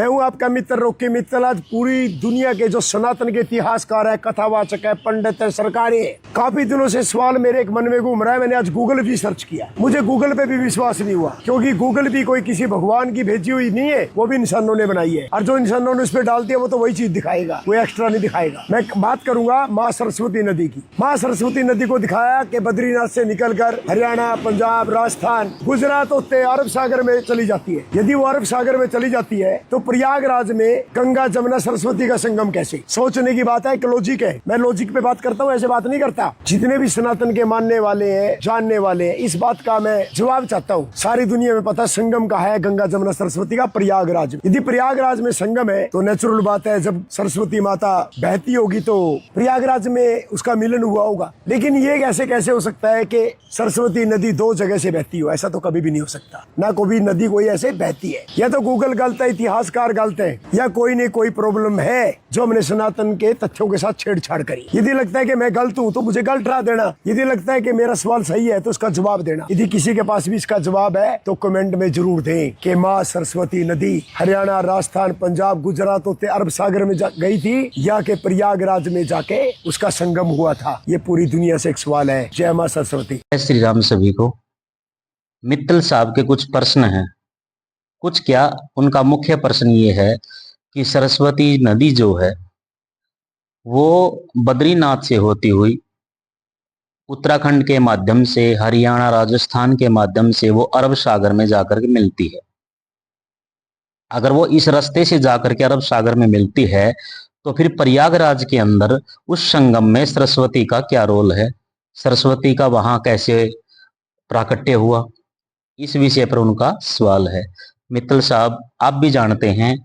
मैं हूं आपका मित्र रॉकी मित्तल। आज पूरी दुनिया के जो सनातन के इतिहासकार है, कथावाचक है, पंडित है, सरकारी है, काफी दिनों से सवाल मेरे एक मन में घूम रहा है। मैंने आज गूगल भी सर्च किया, मुझे गूगल पे भी विश्वास नहीं हुआ, क्योंकि गूगल भी कोई किसी भगवान की भेजी हुई नहीं है, वो भी इंसानों ने बनाई है। और जो इंसानों ने उस पर डाल दिया वो तो वही चीज दिखाएगा, कोई एक्स्ट्रा नहीं दिखाएगा। मैं बात करूंगा माँ सरस्वती नदी की। माँ सरस्वती नदी को दिखाया कि बद्रीनाथ से निकलकर हरियाणा, पंजाब, राजस्थान, गुजरात होते अरब सागर में चली जाती है। यदि वो अरब सागर में चली जाती है तो प्रयागराज में गंगा, जमुना, सरस्वती का संगम कैसे? सोचने की बात है, एक लॉजिक है। मैं लॉजिक पे बात करता हूँ, ऐसे बात नहीं करता। जितने भी सनातन के मानने वाले हैं, जानने वाले हैं, इस बात का मैं जवाब चाहता हूँ। सारी दुनिया में पता संगम का है, गंगा, जमुना, सरस्वती का प्रयागराज। यदि प्रयागराज में संगम है तो नेचुरल बात है, जब सरस्वती माता बहती होगी तो प्रयागराज में उसका मिलन हुआ होगा। लेकिन ये कैसे हो सकता है कि सरस्वती नदी दो जगह से बहती हो? ऐसा तो कभी भी नहीं हो सकता। ना कोई नदी कोई ऐसे बहती है। या तो गूगल गलत है, इतिहासकार गलत है, या कोई नहीं कोई प्रॉब्लम है जो हमने सनातन के तथ्यों के साथ छेड़छाड़ करी। यदि लगता है कि मैं गलत हूँ तो मुझे गलत ठहरा देना। यदि लगता है कि मेरा सवाल सही है तो उसका जवाब देना। यदि किसी के पास भी इसका जवाब है तो कमेंट में जरूर दें कि माँ सरस्वती नदी हरियाणा, राजस्थान, पंजाब, गुजरात होते अरब सागर में गई थी, या कि प्रयागराज में जाके उसका संगम हुआ था। ये पूरी दुनिया से एक सवाल है। जय माँ सरस्वती। जय श्री राम सभी को। मित्तल साहब के कुछ प्रश्न हैं। कुछ क्या, उनका मुख्य प्रश्न ये है कि सरस्वती नदी जो है वो बद्रीनाथ से होती हुई उत्तराखंड के माध्यम से, हरियाणा, राजस्थान के माध्यम से वो अरब सागर में जाकर के मिलती है। अगर वो इस रास्ते से जाकर के अरब सागर में मिलती है तो फिर प्रयागराज के अंदर उस संगम में सरस्वती का क्या रोल है, सरस्वती का वहां कैसे प्राकट्य हुआ, इस विषय पर उनका सवाल है। मित्तल साहब, आप भी जानते हैं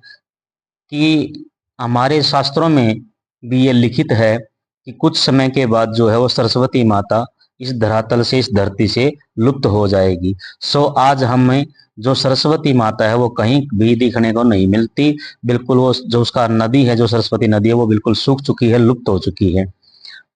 कि हमारे शास्त्रों में भी ये लिखित है कि कुछ समय के बाद जो है वो सरस्वती माता इस धरातल से, इस धरती से लुप्त हो जाएगी। सो आज हमें जो सरस्वती माता है वो कहीं भी दिखने को नहीं मिलती। बिल्कुल वो जो उसका नदी है, जो सरस्वती नदी है, वो बिल्कुल सूख चुकी है, लुप्त हो चुकी है।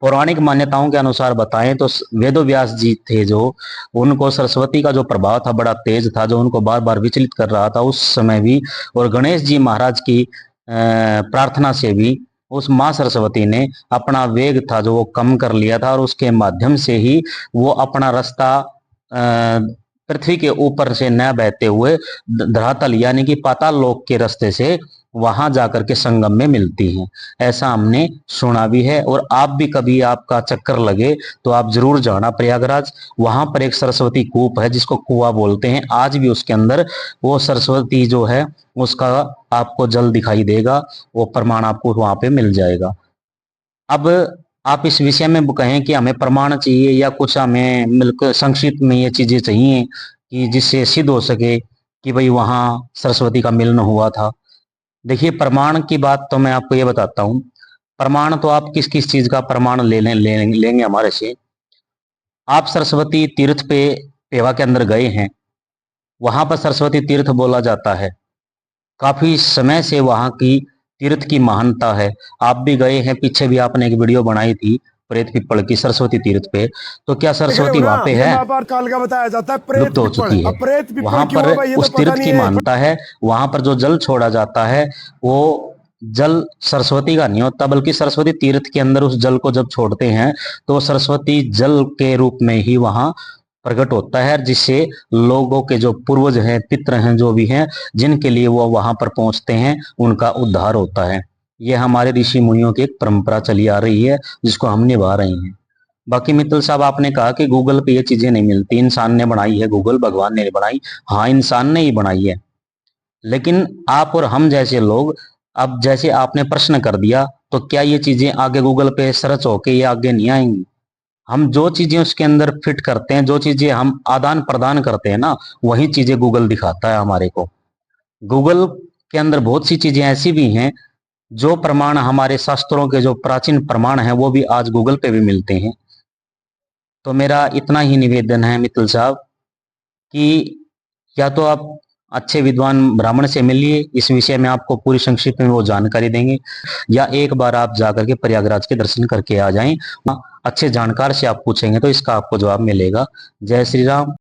पौराणिक मान्यताओं के अनुसार बताएं तो वेदव्यास जी थे जो, उनको सरस्वती का जो प्रभाव था बड़ा तेज था, जो उनको बार बार विचलित कर रहा था उस समय भी। और गणेश जी महाराज की प्रार्थना से भी उस माँ सरस्वती ने अपना वेग था जो वो कम कर लिया था, और उसके माध्यम से ही वो अपना रास्ता पृथ्वी के ऊपर से न बहते हुए धरातल यानी कि पाताल लोक के रास्ते से वहां जाकर के संगम में मिलती हैं। ऐसा हमने सुना भी है। और आप भी कभी आपका चक्कर लगे तो आप जरूर जाना प्रयागराज। वहां पर एक सरस्वती कूप है जिसको कुआं बोलते हैं। आज भी उसके अंदर वो सरस्वती जो है उसका आपको जल दिखाई देगा, वो प्रमाण आपको वहां पे मिल जाएगा। अब आप इस विषय में कहें कि हमें प्रमाण चाहिए या कुछ हमें मिलकर संक्षिप्त में ये चीजें चाहिए कि जिससे सिद्ध हो सके कि भाई वहां सरस्वती का मिलन हुआ था। देखिए, प्रमाण की बात तो मैं आपको ये बताता हूँ। प्रमाण तो आप किस किस चीज का प्रमाण लेंगे हमारे से। आप सरस्वती तीर्थ पे पेवा के अंदर गए हैं, वहां पर सरस्वती तीर्थ बोला जाता है। काफी समय से वहां की तीर्थ की महानता है। आप भी गए हैं, पीछे भी आपने एक वीडियो बनाई थी प्रेत पिप्पल की सरस्वती तीर्थ पे। तो क्या सरस्वती वहां पे है? महाभारत काल का बताया जाता है प्रेत लुप्त हो चुकी है। प्रेत वहां क्यों पर है भाई, ये उस तो पता तीर्थ नहीं की है। मान्यता है। वहां पर जो जल छोड़ा जाता है वो जल सरस्वती का नहीं होता, बल्कि सरस्वती तीर्थ के अंदर उस जल को जब छोड़ते हैं तो सरस्वती जल के रूप में ही वहां प्रकट होता है, जिससे लोगों के जो पूर्वज हैं, पितृ हैं, जो भी हैं, जिनके लिए वो वहां पर पहुंचते हैं, उनका उद्धार होता है। ये हमारे ऋषि मुनियों की एक परंपरा चली आ रही है जिसको हम निभा रहे हैं। बाकी मित्तल साहब, आपने कहा कि गूगल पे ये चीजें नहीं मिलती, इंसान ने बनाई है, गूगल भगवान ने बनाई। हाँ, इंसान ने ही बनाई है, लेकिन आप और हम जैसे लोग, अब जैसे आपने प्रश्न कर दिया, तो क्या ये चीजें आगे गूगल पे सर्च होके ये आगे नहीं आएंगी? हम जो चीजें उसके अंदर फिट करते हैं, जो चीजें हम आदान प्रदान करते हैं ना, वही चीजें गूगल दिखाता है हमारे को। गूगल के अंदर बहुत सी चीजें ऐसी भी हैं जो प्रमाण हमारे शास्त्रों के जो प्राचीन प्रमाण हैं वो भी आज गूगल पे भी मिलते हैं। तो मेरा इतना ही निवेदन है मित्तल साहब कि या तो आप अच्छे विद्वान ब्राह्मण से मिलिए, इस विषय में आपको पूरी संक्षिप्त में वो जानकारी देंगे, या एक बार आप जाकर के प्रयागराज के दर्शन करके आ जाएं। अच्छे जानकार से आप पूछेंगे तो इसका आपको जवाब मिलेगा। जय श्री राम।